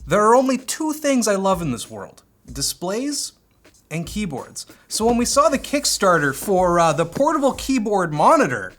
There are only two things I love in this world: displays and keyboards. So when we saw the Kickstarter for the portable keyboard monitor,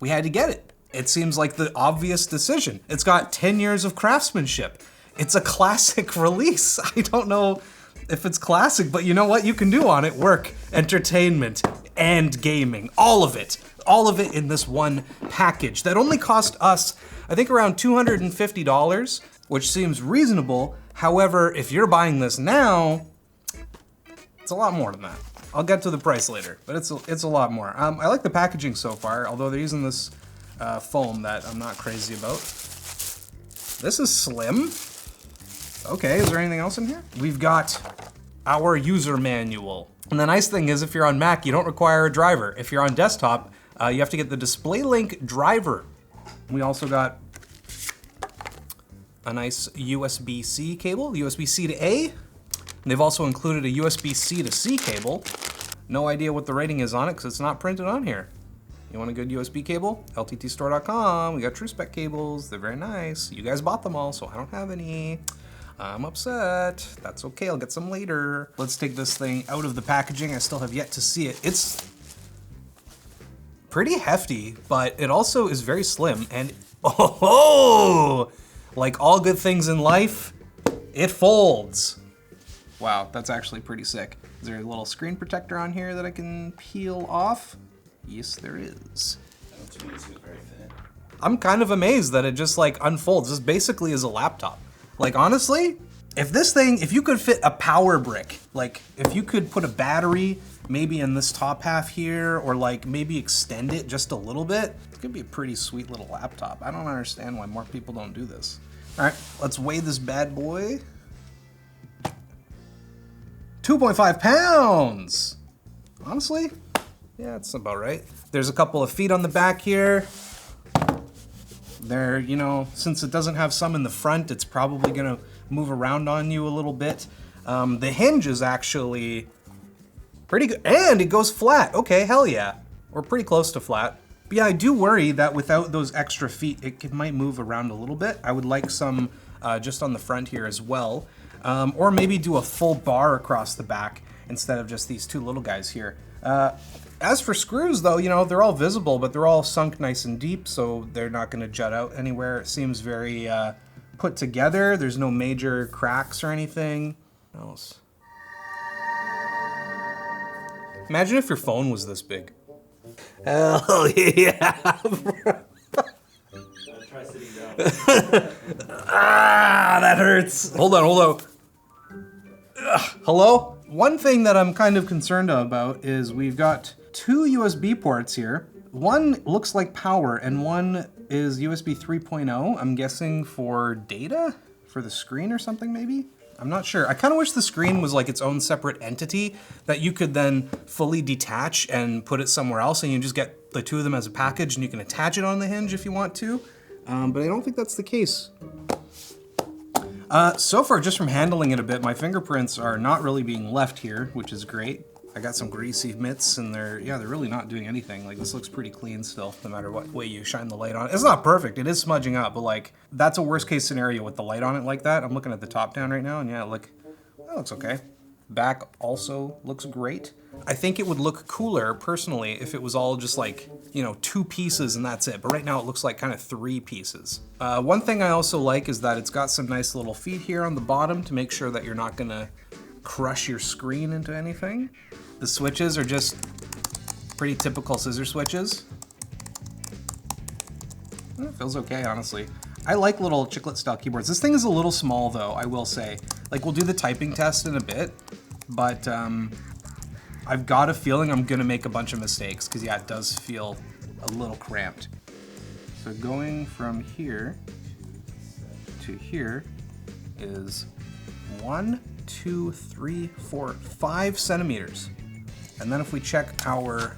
we had to get it. It seems like the obvious decision. It's got 10 years of craftsmanship. It's a classic release. I don't know if it's classic, but you know what you can do on it? Work, entertainment, and gaming. All of it. All of it in this one package that only cost us, I think, around $250, which seems reasonable. However, if you're buying this now, it's a lot more than that. I'll get to the price later, but it's a lot more. I like the packaging so far, although they're using this foam that I'm not crazy about. This is slim. Okay, is there anything else in here? We've got our user manual. And the nice thing is, if you're on Mac, you don't require a driver. If you're on desktop, you have to get the DisplayLink driver. We also got a nice USB-C cable, USB-C to A. And they've also included a USB-C to C cable. No idea what the rating is on it because it's not printed on here. You want a good USB cable? LTTstore.com. We got TrueSpec cables. They're very nice. You guys bought them all, so I don't have any. I'm upset. That's okay, I'll get some later. Let's take this thing out of the packaging. I still have yet to see it. It's pretty hefty, but it also is very slim. And oh, like all good things in life, it folds. Wow, that's actually pretty sick. Is there a little screen protector on here that I can peel off? Yes, there is. I'm kind of amazed that it just like unfolds. This basically is a laptop. Like honestly, if you could fit a power brick, like if you could put a battery maybe in this top half here, or like maybe extend it just a little bit, it could be a pretty sweet little laptop. I don't understand why more people don't do this. All right, let's weigh this bad boy. 2.5 pounds. Honestly, yeah, that's about right. There's a couple of feet on the back here. There, you know, since it doesn't have some in the front, it's probably gonna move around on you a little bit. The hinge is actually pretty good, and it goes flat. Okay, hell yeah. We're pretty close to flat. But yeah, I do worry that without those extra feet, it might move around a little bit. I would like some just on the front here as well. Or maybe do a full bar across the back instead of just these two little guys here. As for screws though, you know, they're all visible, but they're all sunk nice and deep, so they're not gonna jut out anywhere. It seems very put together. There's no major cracks or anything. What else? Imagine if your phone was this big. Hell yeah, bro. Try sitting down. Ah, that hurts. Hold on. Hello? One thing that I'm kind of concerned about is we've got two USB ports here. One looks like power and one is USB 3.0. I'm guessing for data? For the screen or something maybe? I'm not sure. I kind of wish the screen was like its own separate entity that you could then fully detach and put it somewhere else, and you just get the two of them as a package and you can attach it on the hinge if you want to. But I don't think that's the case. So far, just from handling it a bit, my fingerprints are not really being left here, which is great. I got some greasy mitts and they're really not doing anything. Like this looks pretty clean still, no matter what way you shine the light on it. It's not perfect, it is smudging up, but like, that's a worst case scenario with the light on it like that. I'm looking at the top down right now and yeah, look, that looks okay. Back also looks great. I think it would look cooler, personally, if it was all just like, you know, 2 pieces and that's it. But right now it looks like kind of 3 pieces. One thing I also like is that it's got some nice little feet here on the bottom to make sure that you're not gonna crush your screen into anything. The switches are just pretty typical scissor switches. It feels okay, honestly. I like little chiclet style keyboards. This thing is a little small though, I will say. Like we'll do the typing test in a bit, but I've got a feeling I'm gonna make a bunch of mistakes because yeah, it does feel a little cramped. So going from here to here is 1, 2, 3, 4, 5 centimeters. And then if we check our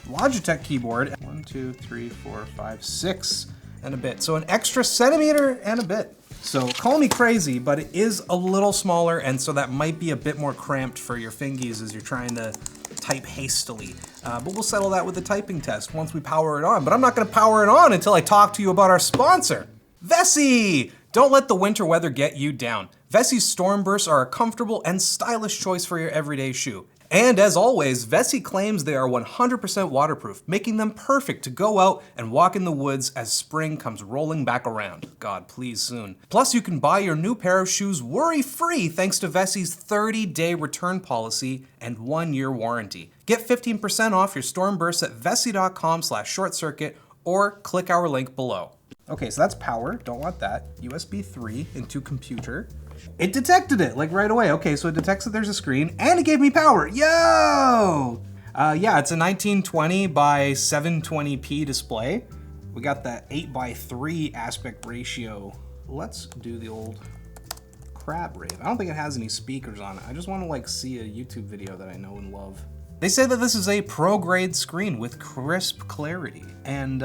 Logitech keyboard, 1, 2, 3, 4, 5, 6 and a bit. So an extra centimeter and a bit. So call me crazy, but it is a little smaller, and so that might be a bit more cramped for your fingies as you're trying to type hastily. But we'll settle that with the typing test once we power it on. But I'm not gonna power it on until I talk to you about our sponsor, Vessi! Don't let the winter weather get you down. Vessi Storm Bursts are a comfortable and stylish choice for your everyday shoe. And as always, Vessi claims they are 100% waterproof, making them perfect to go out and walk in the woods as spring comes rolling back around. God, please soon. Plus, you can buy your new pair of shoes worry-free thanks to Vessi's 30-day return policy and 1-year warranty. Get 15% off your Storm Bursts at vessi.com/shortcircuit or click our link below. Okay, so that's power, don't want that. USB 3 into computer. It detected it, like right away. Okay, so it detects that there's a screen, and it gave me power. Yo! Yeah, it's a 1920 by 720p display. We got that 8:3 aspect ratio. Let's do the old crab rave. I don't think it has any speakers on it. I just want to like see a YouTube video that I know and love. They say that this is a pro-grade screen with crisp clarity, and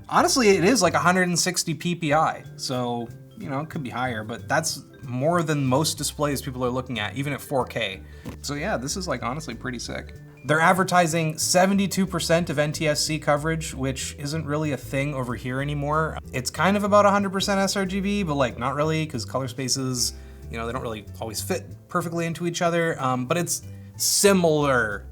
honestly, it is like 160 ppi, so you know, it could be higher, but that's more than most displays people are looking at, even at 4K. So yeah, this is like honestly pretty sick. They're advertising 72% of NTSC coverage, which isn't really a thing over here anymore. It's kind of about 100% sRGB, but like not really, because color spaces, you know, they don't really always fit perfectly into each other, but it's similar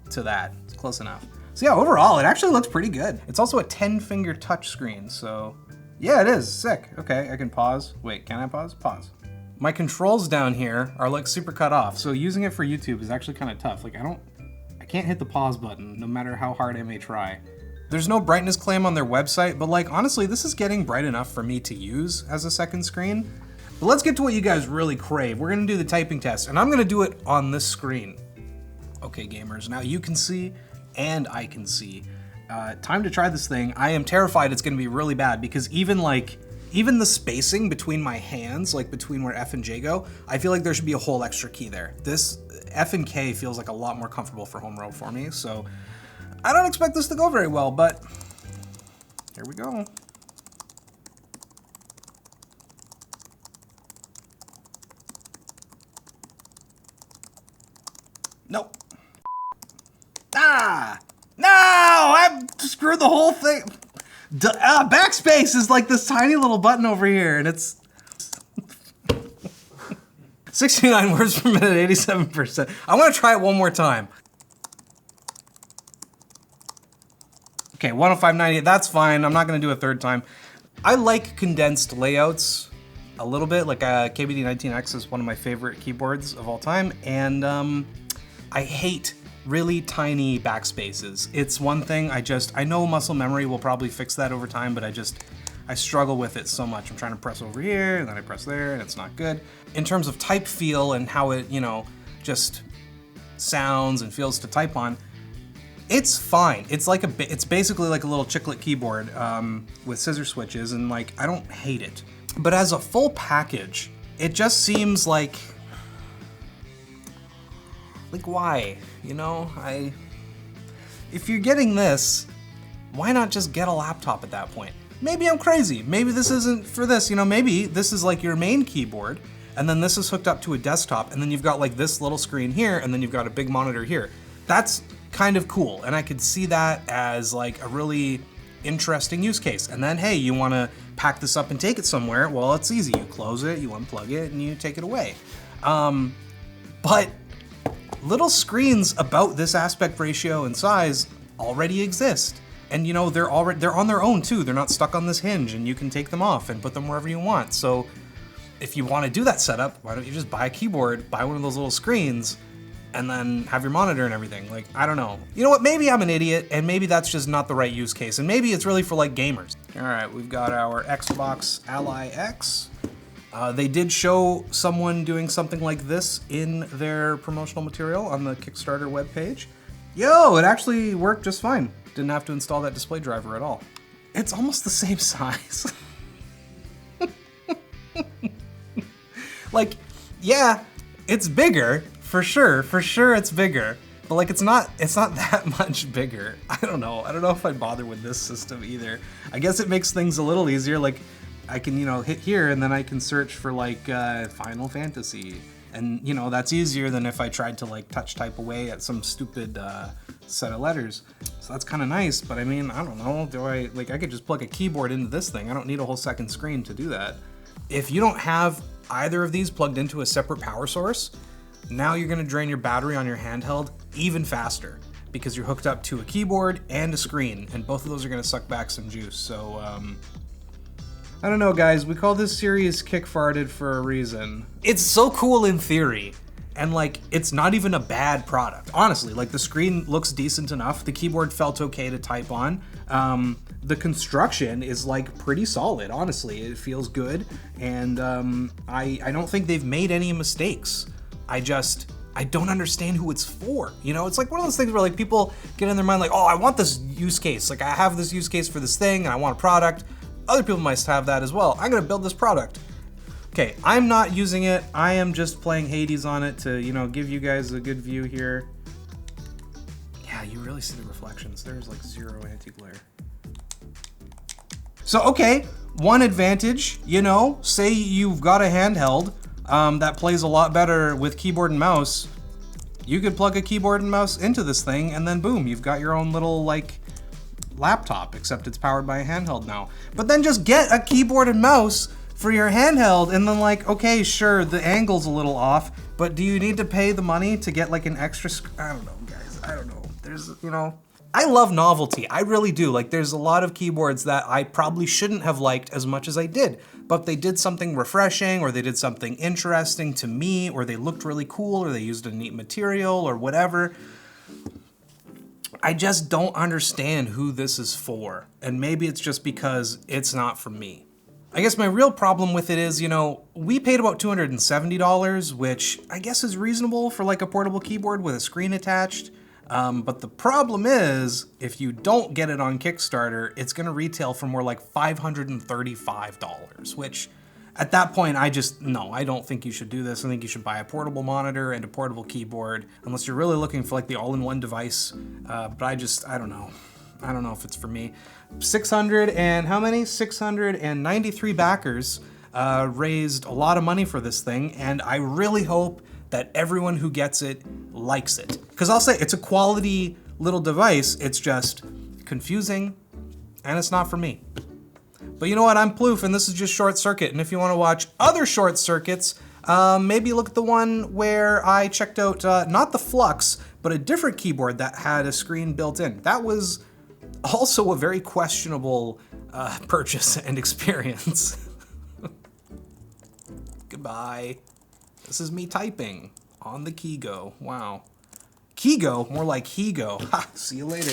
to that. It's close enough. So yeah, overall, it actually looks pretty good. It's also a 10-finger touchscreen, so yeah, it is, sick. Okay, I can pause. Wait, can I pause? Pause. My controls down here are like super cut off, so using it for YouTube is actually kind of tough. Like I can't hit the pause button no matter how hard I may try. There's no brightness claim on their website, but like honestly, this is getting bright enough for me to use as a second screen. But let's get to what you guys really crave. We're gonna do the typing test, and I'm gonna do it on this screen. Okay, gamers, now you can see and I can see. Time to try this thing. I am terrified it's gonna be really bad because even the spacing between my hands, like between where F and J go, I feel like there should be a whole extra key there. This F and K feels like a lot more comfortable for home row for me, so I don't expect this to go very well, but here we go. Nope. Ah! No! I screwed the whole thing. Backspace is like this tiny little button over here, and it's 69 words per minute, 87%. I want to try it one more time. Okay, 105.98, that's fine. I'm not going to do a third time. I like condensed layouts a little bit. Like KBD19X is one of my favorite keyboards of all time, and I hate really tiny backspaces. It's one thing I know muscle memory will probably fix that over time, but I struggle with it so much. I'm trying to press over here, and then I press there, and it's not good. In terms of type feel and how it, you know, just sounds and feels to type on, it's fine. It's basically like a little chiclet keyboard with scissor switches, and like, I don't hate it. But as a full package, it just seems like why? You know, if you're getting this, why not just get a laptop at that point? Maybe I'm crazy. Maybe this isn't for this, you know, maybe this is like your main keyboard, and then this is hooked up to a desktop, and then you've got like this little screen here, and then you've got a big monitor here. That's kind of cool, and I could see that as like a really interesting use case. And then, hey, you wanna pack this up and take it somewhere, well, it's easy. You close it, you unplug it, and you take it away. But little screens about this aspect ratio and size already exist. And you know, they're on their own too. They're not stuck on this hinge, and you can take them off and put them wherever you want. So if you want to do that setup, why don't you just buy a keyboard, buy one of those little screens, and then have your monitor and everything? Like, I don't know. You know what, maybe I'm an idiot, and maybe that's just not the right use case, and maybe it's really for like gamers. All right, we've got our Xbox Ally X. They did show someone doing something like this in their promotional material on the Kickstarter webpage. Yo, it actually worked just fine. Didn't have to install that display driver at all. It's almost the same size. Like, yeah, it's bigger, for sure it's bigger. But like, it's not that much bigger. I don't know if I'd bother with this system either. I guess it makes things a little easier. Like, I can, you know, hit here and then I can search for like Final Fantasy. And you know, that's easier than if I tried to like touch type away at some stupid set of letters. So that's kind of nice, but I mean, I don't know, I could just plug a keyboard into this thing. I don't need a whole second screen to do that. if you don't have either of these plugged into a separate power source, now you're gonna drain your battery on your handheld even faster because you're hooked up to a keyboard and a screen, and both of those are gonna suck back some juice. So, I don't know, guys. We call this series Kick Farted for a reason. It's so cool in theory, and like, it's not even a bad product. Honestly, like the screen looks decent enough. The keyboard felt okay to type on. The construction is like pretty solid, honestly. It feels good, and I don't think they've made any mistakes. I don't understand who it's for. You know, it's like one of those things where like people get in their mind like, oh, I want this use case. Like I have this use case for this thing and I want a product. Other people might have that as well. I'm gonna build this product. Okay, I'm not using it. I am just playing Hades on it to, you know, give you guys a good view here. Yeah, you really see the reflections. There's like 0 anti-glare. So, okay, one advantage, you know, say you've got a handheld that plays a lot better with keyboard and mouse. You could plug a keyboard and mouse into this thing and then boom, you've got your own little like laptop, except it's powered by a handheld now. But then just get a keyboard and mouse for your handheld and then like, okay, sure, the angle's a little off, but do you need to pay the money to get like an extra, I don't know, guys, I don't know. There's, you know, I love novelty, I really do. Like there's a lot of keyboards that I probably shouldn't have liked as much as I did, but they did something refreshing or they did something interesting to me or they looked really cool or they used a neat material or whatever. I just don't understand who this is for. And maybe it's just because it's not for me. I guess my real problem with it is, you know, we paid about $270, which I guess is reasonable for like a portable keyboard with a screen attached. But the problem is, if you don't get it on Kickstarter, it's gonna retail for more like $535, which at that point, I don't think you should do this. I think you should buy a portable monitor and a portable keyboard, unless you're really looking for like the all-in-one device. But I don't know. I don't know if it's for me. 693 backers raised a lot of money for this thing, and I really hope that everyone who gets it likes it. Because I'll say, it's a quality little device, it's just confusing, and it's not for me. But you know what, I'm Plouffe, and this is just ShortCircuit, and if you want to watch other short circuits, maybe look at the one where I checked out, not the Flux, but a different keyboard that had a screen built in. That was also a very questionable purchase and experience. Goodbye. This is me typing on the KeyGo. Wow. KeyGo? More like HeGo. Ha! See you later.